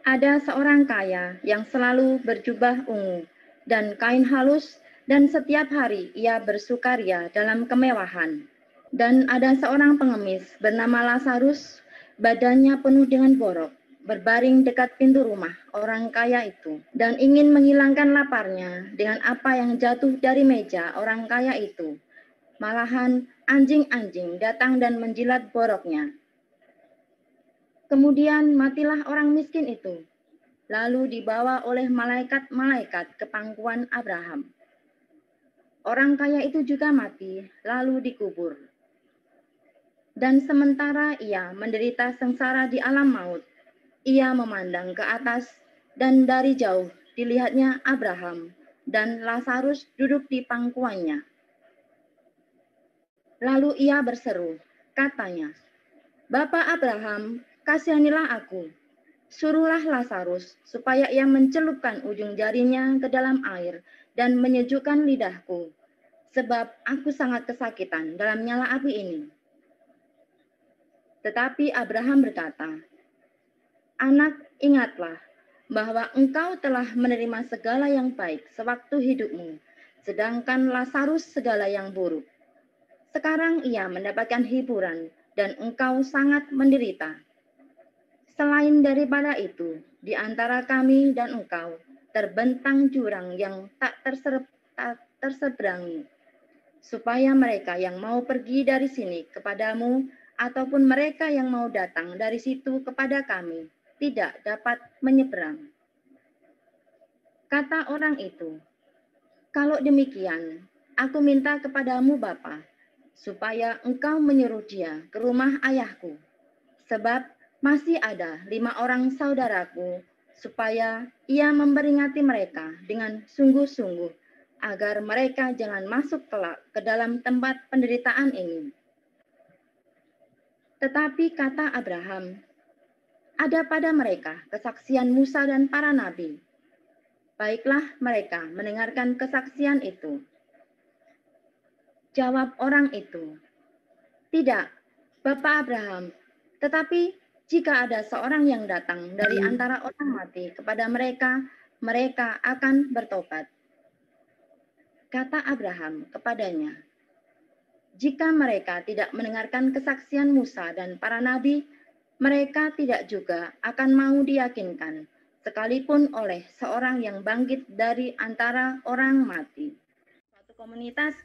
Ada seorang kaya yang selalu berjubah ungu dan kain halus, dan setiap hari ia bersukaria dalam kemewahan. Dan ada seorang pengemis bernama Lazarus, badannya penuh dengan borok, berbaring dekat pintu rumah orang kaya itu, dan ingin menghilangkan laparnya dengan apa yang jatuh dari meja orang kaya itu. Malahan anjing-anjing datang dan menjilat boroknya. Kemudian matilah orang miskin itu, lalu dibawa oleh malaikat-malaikat ke pangkuan Abraham. Orang kaya itu juga mati, lalu dikubur. Dan sementara ia menderita sengsara di alam maut, ia memandang ke atas, dan dari jauh dilihatnya Abraham dan Lazarus duduk di pangkuannya. Lalu ia berseru, katanya, "Bapa Abraham, kasihanilah aku. Suruhlah Lazarus supaya ia mencelupkan ujung jarinya ke dalam air dan menyejukkan lidahku, sebab aku sangat kesakitan dalam nyala api ini." Tetapi Abraham berkata, "Anak, ingatlah bahwa engkau telah menerima segala yang baik sewaktu hidupmu, sedangkan Lazarus segala yang buruk. Sekarang ia mendapatkan hiburan dan engkau sangat menderita. Selain daripada itu, di antara kami dan engkau terbentang jurang yang tak terseberangi, supaya mereka yang mau pergi dari sini kepadamu ataupun mereka yang mau datang dari situ kepada kami tidak dapat menyeberang." Kata orang itu, "Kalau demikian, aku minta kepadamu Bapa, supaya engkau menyuruh dia ke rumah ayahku, sebab masih ada 5 orang saudaraku, supaya ia memperingati mereka dengan sungguh-sungguh, agar mereka jangan masuk kelak ke dalam tempat penderitaan ini." Tetapi kata Abraham, "Ada pada mereka kesaksian Musa dan para nabi. Baiklah mereka mendengarkan kesaksian itu." Jawab orang itu, "Tidak, Bapak Abraham, tetapi jika ada seorang yang datang dari antara orang mati kepada mereka, mereka akan bertobat." Kata Abraham kepadanya, "Jika mereka tidak mendengarkan kesaksian Musa dan para nabi, mereka tidak juga akan mau diyakinkan, sekalipun oleh seorang yang bangkit dari antara orang mati." Suatu komunitas,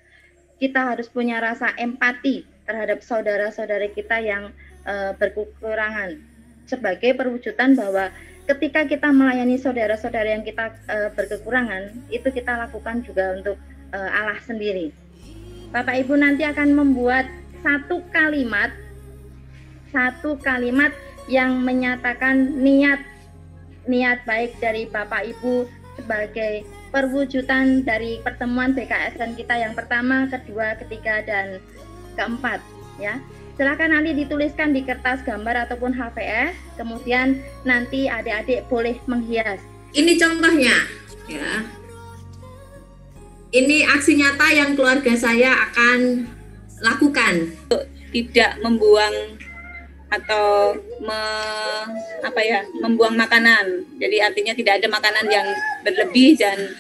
kita harus punya rasa empati terhadap saudara-saudara kita yang berkekurangan, sebagai perwujudan bahwa ketika kita melayani saudara-saudara yang kita berkekurangan, itu kita lakukan juga untuk Allah sendiri. Bapak Ibu nanti akan membuat satu kalimat yang menyatakan niat baik dari Bapak Ibu sebagai perwujudan dari pertemuan BKSN kita yang pertama, kedua, ketiga, dan keempat, ya. Silakan nanti dituliskan di kertas gambar ataupun HVS, kemudian nanti adik-adik boleh menghias. Ini contohnya, ya. Ini aksi nyata yang keluarga saya akan lakukan. Tidak membuang atau membuang makanan. Jadi artinya tidak ada makanan yang berlebih dan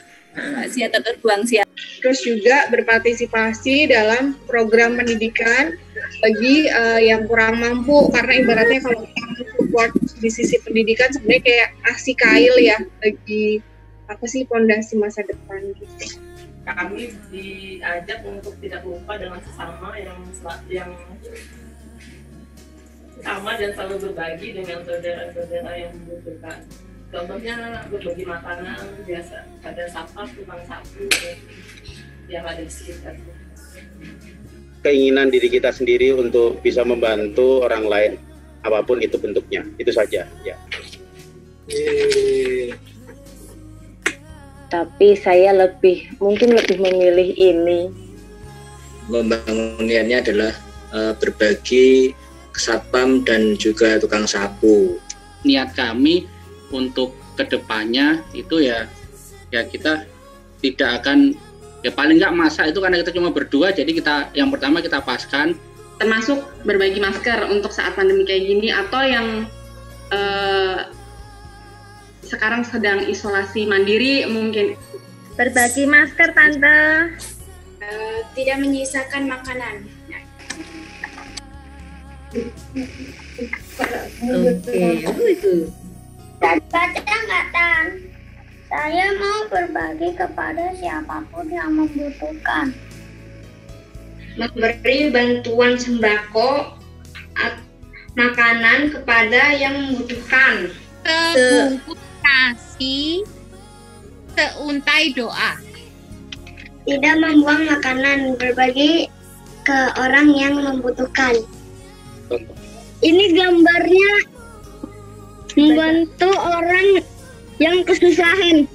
sia-sia terbuang sia. Terus juga berpartisipasi dalam program pendidikan bagi yang kurang mampu, karena ibaratnya kalau kita support di sisi pendidikan sebenarnya kayak kasih kail ya bagi fondasi masa depan gitu. Kami diajak untuk tidak lupa dengan sesama yang sama dan selalu berbagi dengan saudara-saudara yang membutuhkan. Contohnya berbagi makanan biasa, pada sampah, tukang sapu yang ada di sekitar. Keinginan diri kita sendiri untuk bisa membantu orang lain, apapun itu bentuknya, itu saja. Ya. Tapi saya mungkin lebih memilih ini. Membangunnya adalah berbagi ke satpam dan juga tukang sapu. Niat kami untuk kedepannya itu ya kita tidak akan, ya paling nggak masak itu karena kita cuma berdua, jadi kita yang pertama kita paskan. Termasuk berbagi masker untuk saat pandemi kayak gini, atau yang sekarang sedang isolasi mandiri mungkin. Berbagi masker, Tante. Tidak menyisakan makanan. Oke, itu. Baca nggak, Tan? Saya mau berbagi kepada siapapun yang membutuhkan. Memberi bantuan sembako, makanan kepada yang membutuhkan. Sebungkus nasi, seuntai doa. Tidak membuang makanan, berbagi ke orang yang membutuhkan. Ini gambarnya membantu orang yang kesusahan.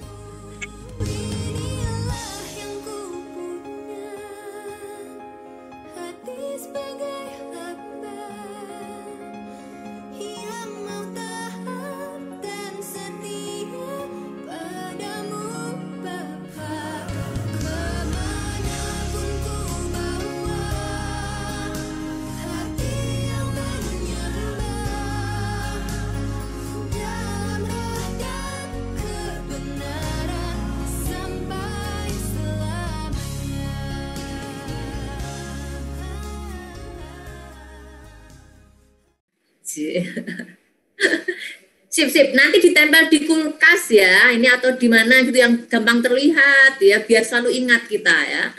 Sip, nanti ditempel di kulkas ya, ini atau di mana gitu yang gampang terlihat ya, biar selalu ingat kita ya.